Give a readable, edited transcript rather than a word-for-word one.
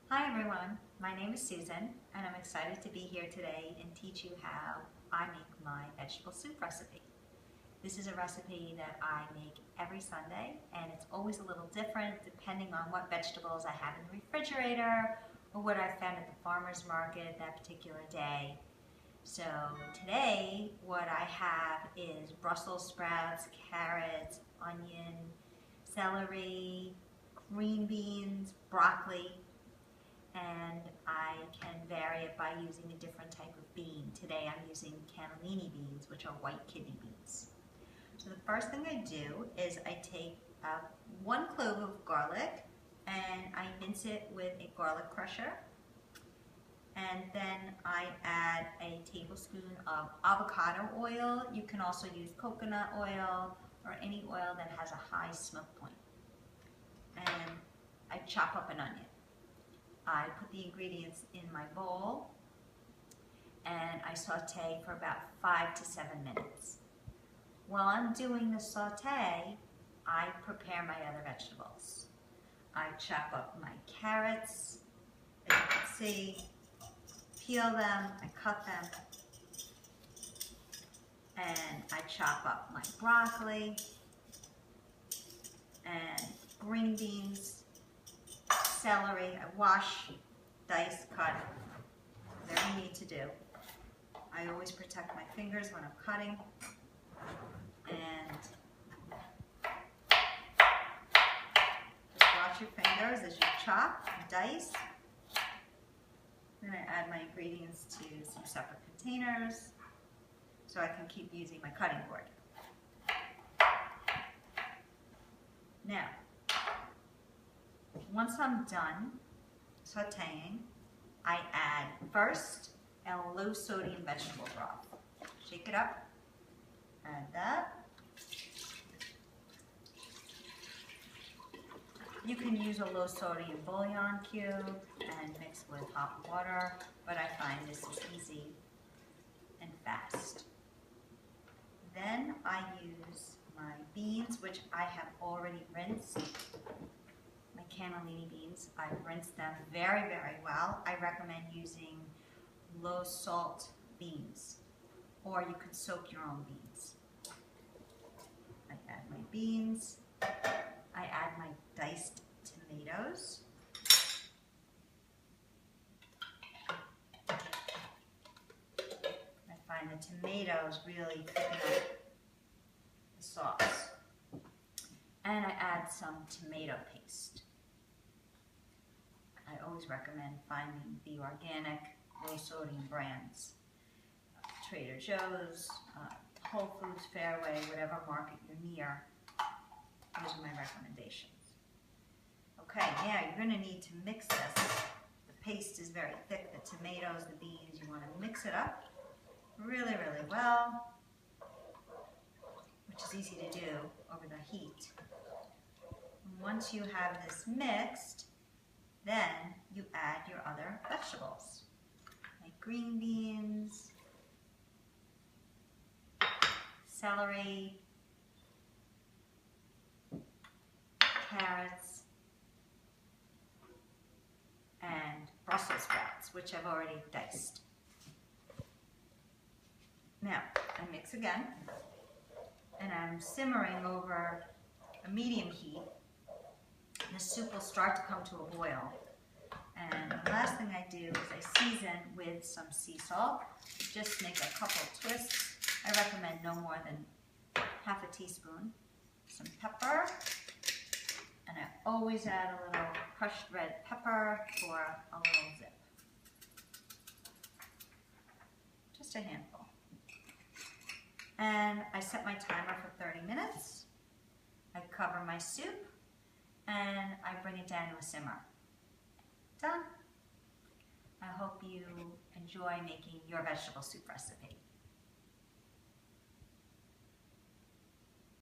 Hi everyone, my name is Susan and I'm excited to be here today and teach you how I make my vegetable soup recipe. This is a recipe that I make every Sunday and it's always a little different depending on what vegetables I have in the refrigerator or what I found at the farmer's market that particular day. So today what I have is Brussels sprouts, carrots, onion, celery, green beans, broccoli, and I can vary it by using a different type of bean. Today I'm using cannellini beans, which are white kidney beans. So the first thing I do is I take 1 clove of garlic and I mince it with a garlic crusher. And then I add a tablespoon of avocado oil. You can also use coconut oil or any oil that has a high smoke point. And I chop up an onion. I put the ingredients in my bowl and I saute for about 5 to 7 minutes. While I'm doing the saute, I prepare my other vegetables. I chop up my carrots, as you can see, peel them, I cut them, and I chop up my broccoli and green beans, celery. I wash, dice, cut, whatever you need to do. I always protect my fingers when I'm cutting. And just watch your fingers as you chop and dice. Then I add my ingredients to some separate containers so I can keep using my cutting board. Now, once I'm done sauteing, I add first a low sodium vegetable broth. Shake it up, add that. You can use a low sodium bouillon cube and mix with hot water, but I find this is easy and fast. Then I use my beans, which I have already rinsed. My cannellini beans, I've rinsed them very, very well. I recommend using low salt beans, or you could soak your own beans. I add my beans. I add my diced tomatoes. I find the tomatoes really thicken up the sauce. And I add some tomato paste. I always recommend finding the organic, low sodium brands. Trader Joe's, Whole Foods, Fairway, whatever market you're near. Those are my recommendations. Okay, now you're going to need to mix this. The paste is very thick, the tomatoes, the beans, you want to mix it up really, really well, which is easy to do over the heat. And once you have this mixed, then you add your other vegetables, like green beans, celery, carrots, and Brussels sprouts, which I've already diced. Now, I mix again, and I'm simmering over a medium heat. The soup will start to come to a boil. And the last thing I do is I season with some sea salt. Just make a couple twists. I recommend no more than half a teaspoon. Some pepper. And I always add a little crushed red pepper for a little zip. Just a handful. And I set my timer for 30 minutes. I cover my soup and I bring it down to a simmer. Done. I hope you enjoy making your vegetable soup recipe.